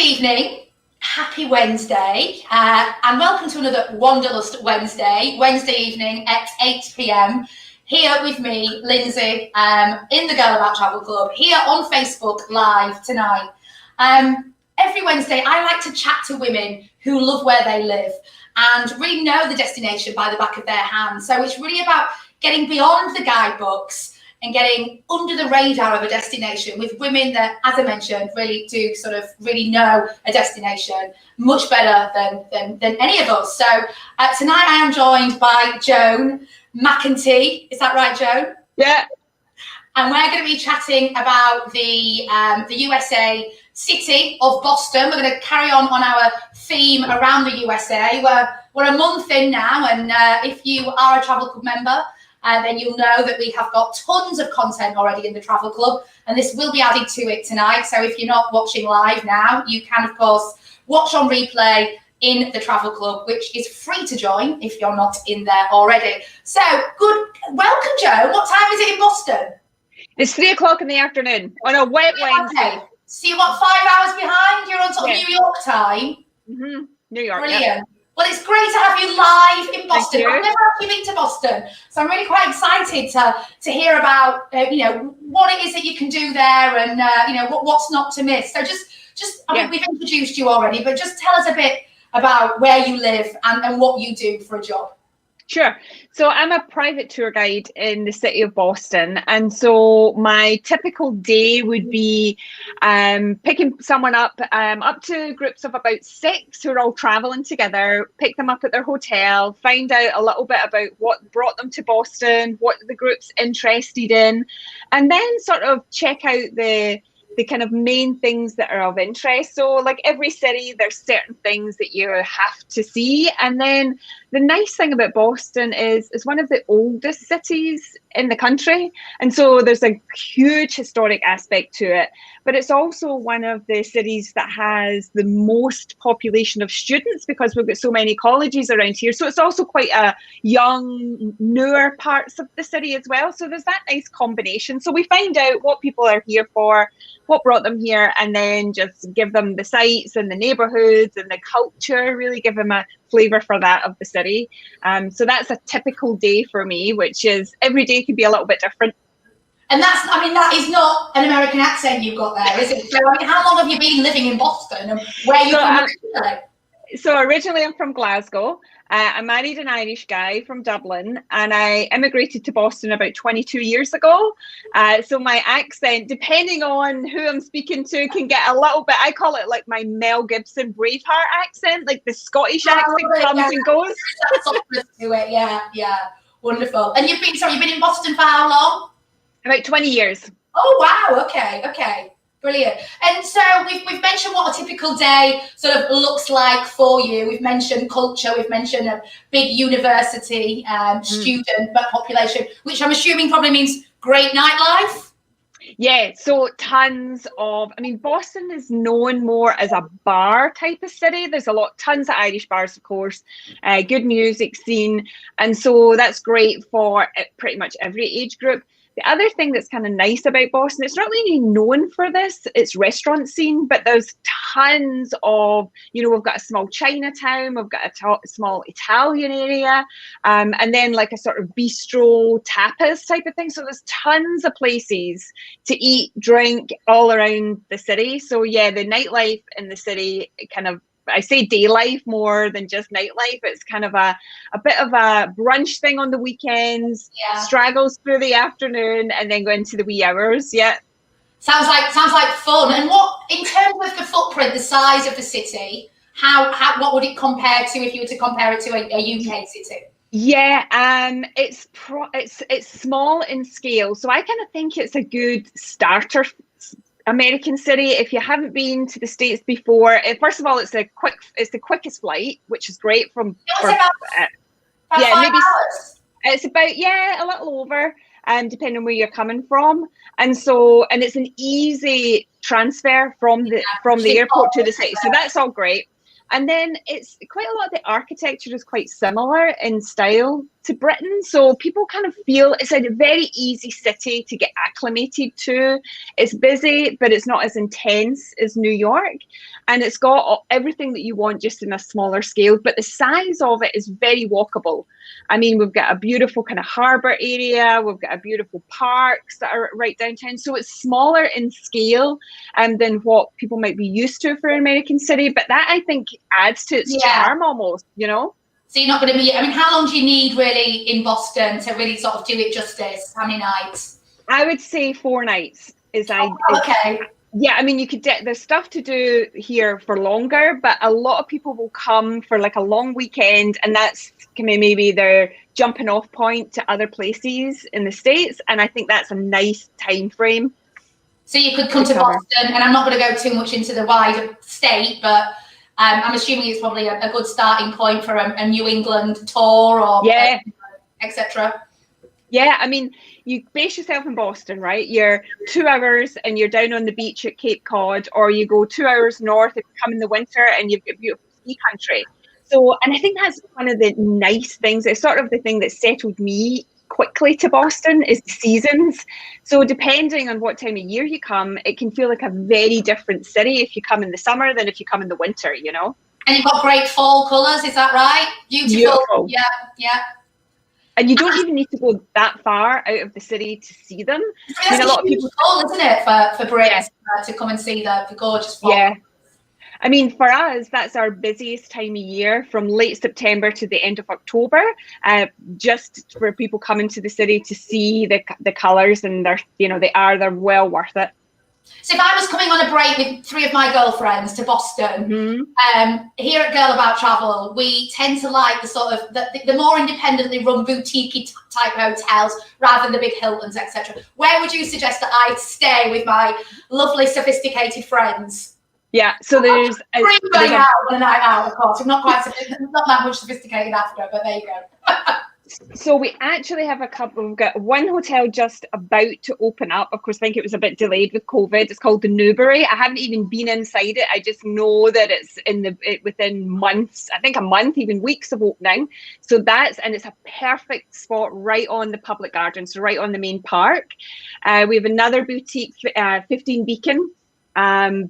evening, happy Wednesday, and welcome to another Wanderlust Wednesday evening at 8 p.m. Here with me, Lyndsey, in the Girl About Travel Club, here on Facebook Live tonight. Every Wednesday, I like to chat to women who love where they live and really know the destination by the back of their hand. So it's really about getting beyond the guidebooks and getting under the radar of a destination with women that, as I mentioned, really do sort of really know a destination much better than any of us. So tonight I am joined by Joan McEntee. Is that right, Joan? Yeah. And we're going to be chatting about the USA city of Boston. We're going to carry on our theme around the USA. We're a month in now, and if you are a Travel Club member, then you'll know that we have got tons of content already in the Travel Club, and this will be added to it tonight. So if you're not watching live now, you can, of course, watch on replay in the Travel Club, which is free to join if you're not in there already. So, welcome, Joe. What time is it in Boston? It's 3 o'clock in the afternoon on a wet Wednesday. So you're what, 5 hours behind? You're on sort of New York time? Mm-hmm. New York, brilliant. Yeah. Well, it's great to have you live in Boston. I've never actually been to Boston, so I'm really quite excited to hear about what it is that you can do there, and what's not to miss. So I mean, we've introduced you already, but just tell us a bit about where you live and what you do for a job. Sure. So I'm a private tour guide in the city of Boston. And so my typical day would be picking someone up to groups of about 6 who are all traveling together, pick them up at their hotel, find out a little bit about what brought them to Boston, what the group's interested in, and then sort of check out the kind of main things that are of interest. So like every city, there's certain things that you have to see. And then the nice thing about Boston is it's one of the oldest cities in the country. And so there's a huge historic aspect to it, but it's also one of the cities that has the most population of students because we've got so many colleges around here. So it's also quite a young, newer parts of the city as well. So there's that nice combination. So we find out what people are here for, what brought them here, and then just give them the sights and the neighborhoods and the culture, really give them a flavor for that of the city. So that's a typical day for me, which is every day can be a little bit different. And that is not an American accent you've got there, is it? So, I mean, how long have you been living in Boston, and where are you from originally? So originally I'm from Glasgow. I married an Irish guy from Dublin, and I immigrated to Boston about 22 years ago. So my accent, depending on who I'm speaking to, can get a little bit, I call it like my Mel Gibson Braveheart accent, like the Scottish accent comes and goes. Yeah, wonderful. And you've been in Boston for how long? About 20 years. Oh, wow, okay. Brilliant. And so we've mentioned what a typical day sort of looks like for you. We've mentioned culture. We've mentioned a big university student population, which I'm assuming probably means great nightlife. Yeah, so tons of, Boston is known more as a bar type of city. There's tons of Irish bars, of course, good music scene. And so that's great for pretty much every age group. The other thing that's kind of nice about Boston, it's not really known for this, it's restaurant scene, but there's tons of, we've got a small Chinatown, we've got a small Italian area, and then like a sort of bistro tapas type of thing. So there's tons of places to eat, drink all around the city. So yeah, the nightlife in the city kind of, I say day life more than just nightlife. It's kind of a bit of a brunch thing on the weekends, straggles through the afternoon, and then go into the wee hours. Yeah. Sounds like fun. And what, in terms of the footprint, the size of the city, what would it compare to if you were to compare it to a UK city? Yeah, it's small in scale. So I kind of think it's a good starter American city. If you haven't been to the States before, first of all, it's the quickest flight, which is great about 5 hours. It's about a little over, depending on where you're coming from, and it's an easy transfer from the airport to the city. So that's all great. And then it's quite a lot of the architecture is quite similar in style to Britain. So people kind of feel it's a very easy city to get acclimated to. It's busy, but it's not as intense as New York. And it's got everything that you want just in a smaller scale. But the size of it is very walkable. I mean, we've got a beautiful kind of harbour area. We've got a beautiful parks that are right downtown. So it's smaller in scale than what people might be used to for an American city. But that, I think, adds to its charm almost, you know? So you're not going to be, I mean, how long do you need really in Boston to really sort of do it justice? How many nights? I would say 4 nights is okay. Yeah, I mean, there's stuff to do here for longer, but a lot of people will come for like a long weekend, and that's maybe their jumping off point to other places in the States. And I think that's a nice time frame. So you could come to Boston, and I'm not going to go too much into the wider state, but I'm assuming it's probably a good starting point for a New England tour or etc. Yeah, I mean, you base yourself in Boston, right? You're 2 hours and you're down on the beach at Cape Cod, or you go 2 hours north if you come in the winter and you've got beautiful ski country. So, and I think that's one of the nice things. It's sort of the thing that settled me quickly to Boston is the seasons. So depending on what time of year you come, it can feel like a very different city if you come in the summer than if you come in the winter, you know? And you've got great fall colours, is that right? Beautiful. Yeah. And you don't even need to go that far out of the city to see them. I mean, a lot of people, isn't it, for Brits to come and see the gorgeous fall. Yeah. I mean, for us, that's our busiest time of year, from late September to the end of October, just for people coming to the city to see the colours, and they're well worth it. So if I was coming on a break with 3 of my girlfriends to Boston, here at Girl About Travel, we tend to like the sort of the more independently run boutique type hotels rather than the big Hiltons, etc. Where would you suggest that I stay with my lovely sophisticated friends? Yeah, so there's a night out, of course. I'm not that much sophisticated after, but there you go. So we actually have a couple. We've got one hotel just about to open up. Of course, I think it was a bit delayed with COVID. It's called the Newbury. I haven't even been inside it. I just know that it's within months. I think a month, even weeks of opening. So it's a perfect spot right on the public garden, so right on the main park. We have another boutique, 15 Beacon.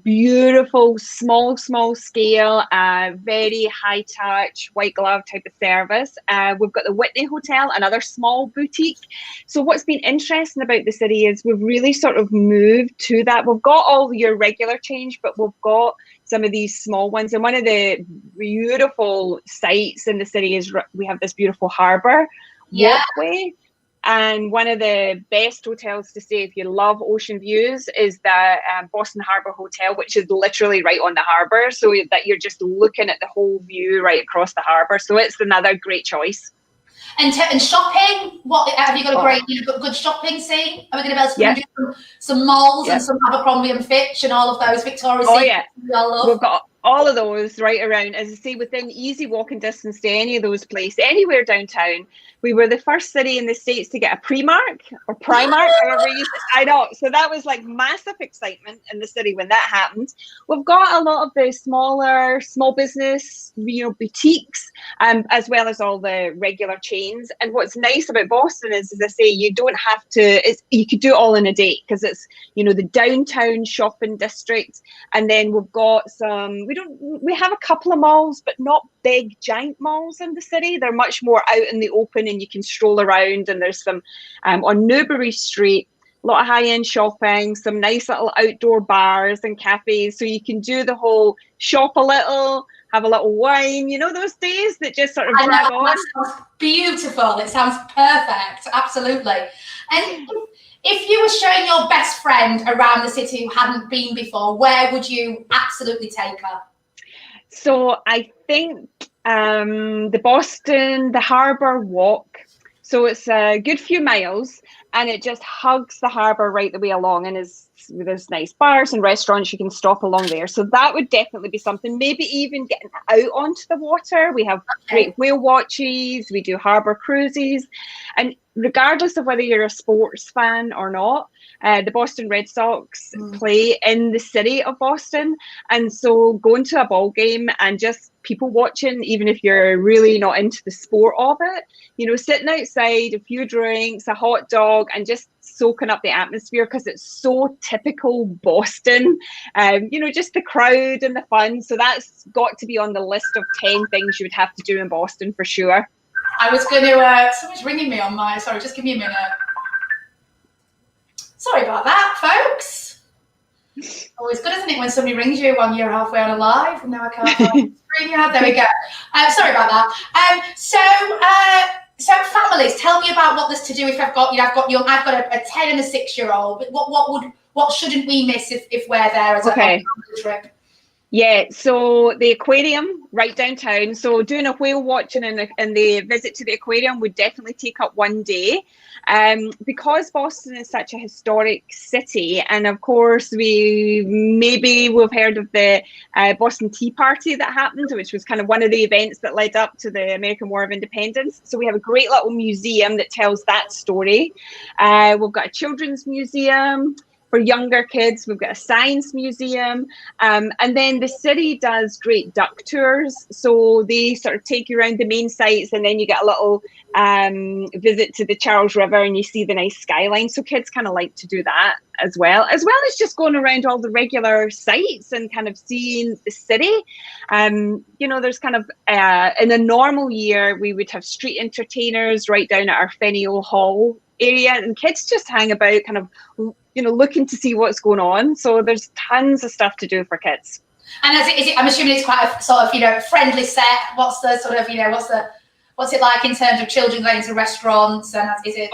Beautiful, small scale, very high touch, white glove type of service. We've got the Whitney Hotel, another small boutique. So what's been interesting about the city is we've really sort of moved to that. We've got all your regular change, but we've got some of these small ones. And one of the beautiful sights in the city is we have this beautiful harbour walkway. And one of the best hotels to stay if you love ocean views is the Boston Harbour Hotel, which is literally right on the harbour, so that you're just looking at the whole view right across the harbour. So it's another great choice. And shopping, what have you got a great, good shopping scene? Are we going to be able to do some malls and some Abercrombie and Fitch and all of those Victoria's Secret? We've got all of those right around, as I say, within easy walking distance to any of those places, anywhere downtown. We were the first city in the States to get a Primark, however you say. I know. So that was like massive excitement in the city when that happened. We've got a lot of the small business, boutiques, as well as all the regular chains. And what's nice about Boston is, as I say, you don't have to, you could do it all in a day, because it's, the downtown shopping district. And then we've got we have a couple of malls, but not big giant malls in the city. They're much more out in the open and you can stroll around, and there's some on Newbury Street, a lot of high-end shopping, some nice little outdoor bars and cafes, so you can do the whole shop a little, have a little wine, those days that just sort of drag on. That sounds beautiful. It sounds perfect. Absolutely. And if you were showing your best friend around the city who hadn't been before, where would you absolutely take her? So I think the Harbour Walk. So it's a good few miles, and it just hugs the harbour right the way along, and there's nice bars and restaurants you can stop along there. So that would definitely be something. Maybe even getting out onto the water. We have great whale watches. We do harbour cruises, and regardless of whether you're a sports fan or not, the Boston Red Sox play in the city of Boston. And so going to a ball game and just people watching, even if you're really not into the sport of it, you know, sitting outside, a few drinks, a hot dog, and just soaking up the atmosphere, because it's so typical Boston, you know, just the crowd and the fun. So that's got to be on the list of 10 things you would have to do in Boston for sure. I was going to, someone's ringing me on my, sorry, just give me a minute. Sorry about that, folks. Always good, isn't it, when somebody rings you when you're halfway on a live, and now I can't find the screen you had. There we go. Sorry about that. So families, tell me about what there's to do if I've got a 10 and a 6-year-old. What shouldn't we miss if we're there as a family trip? Yeah, so the aquarium right downtown. So doing a whale watching and the visit to the aquarium would definitely take up one day. Because Boston is such a historic city, and of course we've heard of the Boston Tea Party that happened, which was kind of one of the events that led up to the American War of Independence. So we have a great little museum that tells that story. We've got a children's museum for younger kids. We've got a science museum, and then the city does great duck tours. So they sort of take you around the main sites, and then you get a little visit to the Charles River, and you see the nice skyline. So kids kind of like to do that as well as just going around all the regular sites and kind of seeing the city. You know, there's kind of in a normal year we would have street entertainers right down at our Faneuil Hall area, and kids just hang about kind of, you know, looking to see what's going on. So there's tons of stuff to do for kids. And is it I'm assuming it's quite a sort of, you know, friendly set. What's the sort of, you know, what's it like in terms of children going to restaurants, and is it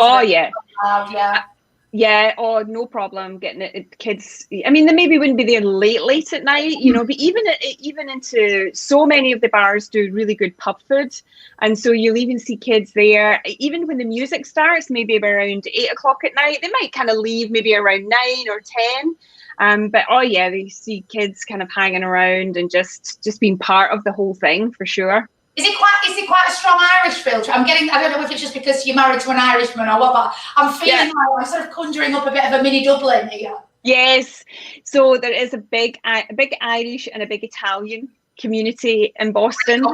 Yeah, oh, no problem getting it. Kids, I mean, they maybe wouldn't be there late at night, you know, but even into so many of the bars do really good pub food. And so you'll even see kids there, even when the music starts, maybe around 8 o'clock at night. They might kind of leave maybe around 9 or 10. But oh yeah, they see kids kind of hanging around and just being part of the whole thing for sure. Is it quite a strong Irish filter? I don't know if it's just because you're married to an Irishman or what, but I'm feeling like I'm sort of conjuring up a bit of a mini Dublin here. Yes, so there is a big Irish and a big Italian community in Boston.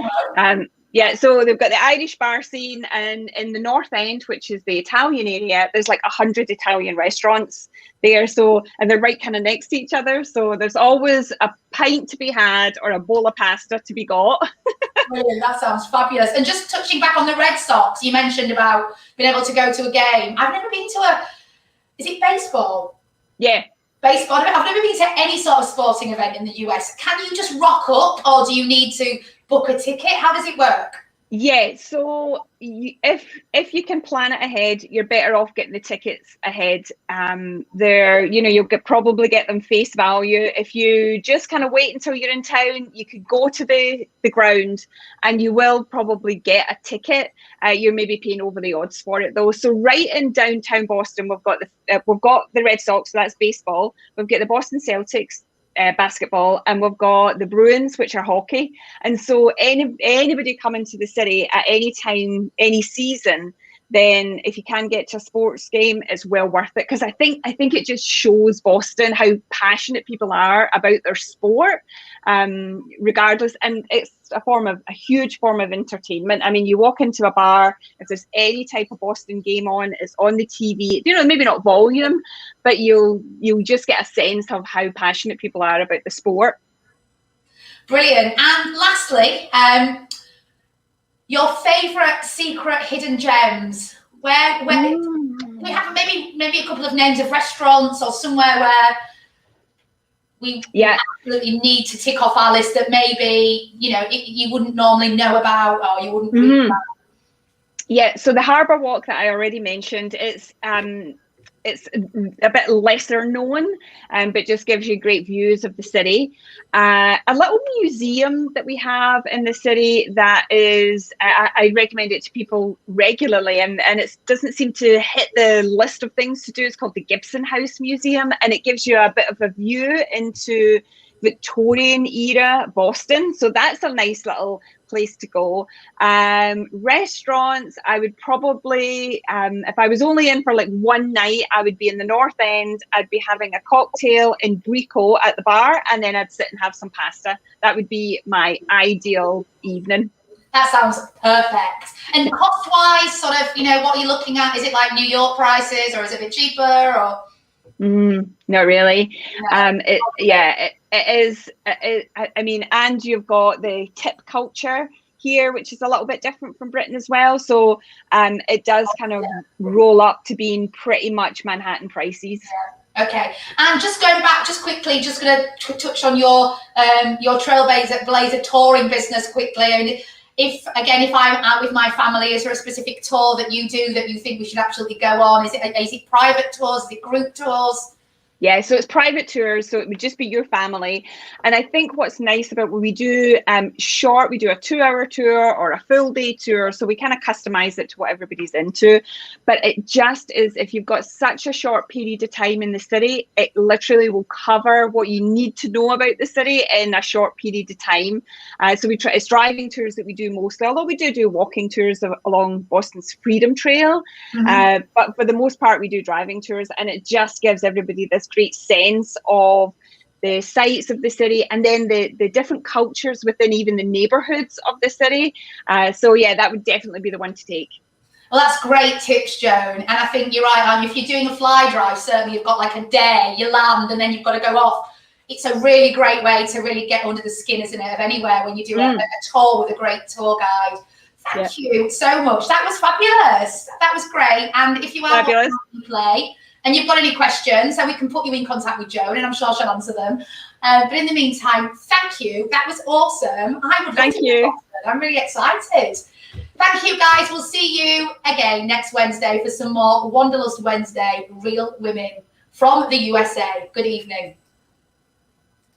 Yeah, so they've got the Irish bar scene, and in the North End, which is the Italian area, there's like 100 Italian restaurants there. So, and they're right kind of next to each other. So there's always a pint to be had or a bowl of pasta to be got. Brilliant, that sounds fabulous. And just touching back on the Red Sox, you mentioned about being able to go to a game. I've never been to is it baseball? Yeah. Baseball. I've never been to any sort of sporting event in the US. Can you just rock up, or do you need to book a ticket? How does it work? Yeah, so if you can plan it ahead, you're better off getting the tickets ahead. There, you know, you'll probably get them face value. If you just kind of wait until you're in town, you could go to the ground and you will probably get a ticket. You're maybe paying over the odds for it though. So right in downtown Boston, we've got the Red Sox, so that's baseball. We've got the Boston Celtics, basketball, and we've got the Bruins, which are hockey. And so anybody coming to the city at any time, any season, then if you can get to a sports game, it's well worth it, because I think it just shows Boston how passionate people are about their sport, regardless. And it's a huge form of entertainment. I mean, you walk into a bar, if there's any type of Boston game on, it's on the TV. You know, maybe not volume, but you'll just get a sense of how passionate people are about the sport. Brilliant. And lastly, your favourite secret hidden gems? Where we have maybe a couple of names of restaurants or somewhere where we absolutely need to tick off our list that maybe, you know, you wouldn't normally know about, or you wouldn't read about. Yeah, so the Harbour Walk that I already mentioned, it's a bit lesser known, but just gives you great views of the city. A little museum that we have in the city that is, I recommend it to people regularly, and it doesn't seem to hit the list of things to do. It's called the Gibson House Museum, and it gives you a bit of a view into Victorian era Boston. So that's a nice little place to go. Restaurants, I would probably, if I was only in for like one night, I would be in the North End. I'd be having a cocktail in Brico at the bar, and then I'd sit and have some pasta. That would be my ideal evening. That sounds perfect. And cost-wise, sort of, what are you looking at? Is it like New York prices, or is it a bit cheaper, or? Not really. No. It is. I mean, and you've got the tip culture here, which is a little bit different from Britain as well. So it does kind of roll up to being pretty much Manhattan prices. Yeah. Okay. And just going back, just quickly, just going to touch on your Trailblazer touring business quickly. I mean, if I'm out with my family, is there a specific tour that you do that you think we should absolutely go on? Is it private tours? Is it group tours? Yeah, so it's private tours, so it would just be your family. And I think what's nice about when we do short, we do a 2-hour tour or a full day tour, so we kind of customize it to what everybody's into. But it just is, if you've got such a short period of time in the city, it literally will cover what you need to know about the city in a short period of time. So it's driving tours that we do mostly, although we do walking tours along Boston's Freedom Trail. But for the most part, we do driving tours, and it just gives everybody this great sense of the sights of the city, and then the different cultures within even the neighborhoods of the city. So yeah, that would definitely be the one to take. Well, that's great tips, Joan. And I think you're right, aren't you? If you're doing a fly drive, certainly you've got like a day, you land, and then you've got to go off. It's a really great way to really get under the skin, isn't it, of anywhere when you do a tour with a great tour guide. Thank you so much. That was fabulous. That was great. And if you are watching play, and you've got any questions, so we can put you in contact with Joan, and I'm sure she'll answer them. But in the meantime, thank you. That was awesome. Thank you. I'm really excited. Thank you, guys. We'll see you again next Wednesday for some more Wanderlust Wednesday, Real Women from the USA. Good evening.